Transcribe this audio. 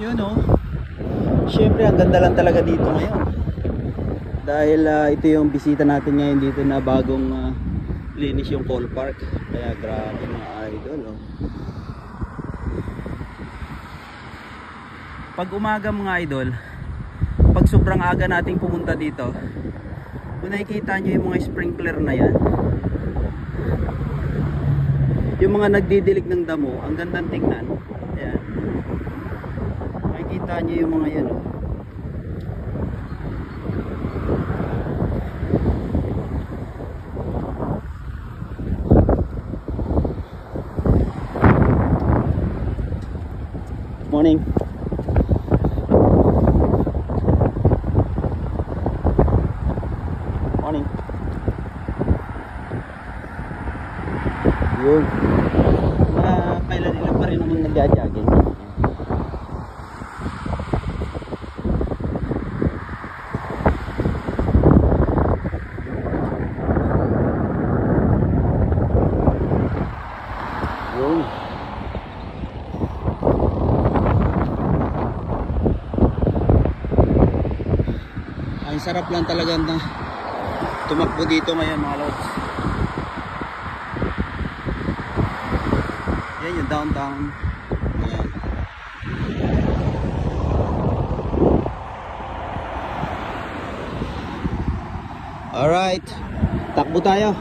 Yun oh. Siyempre ang ganda lang talaga dito ngayon. Dahil ito yung bisita natin ngayon dito na bagong linis yung Cole Park. Kaya grabe mga idol oh. Pag umaga mga idol, pag sobrang aga nating pumunta dito, kung nakikita nyo yung mga sprinkler na yan, yung mga nagdidilig ng damo, ang gandang tingnan. Ayan. Makikita nyo yung mga yan oh. Morning. Morning. Yun. Kailan ilan pa rin naman nagja-jogging. Yun. Ang sarap lang talaga na tumakbo dito ngayon mga lods. Yan yung downtown. Ayan. Alright, takbo tayo.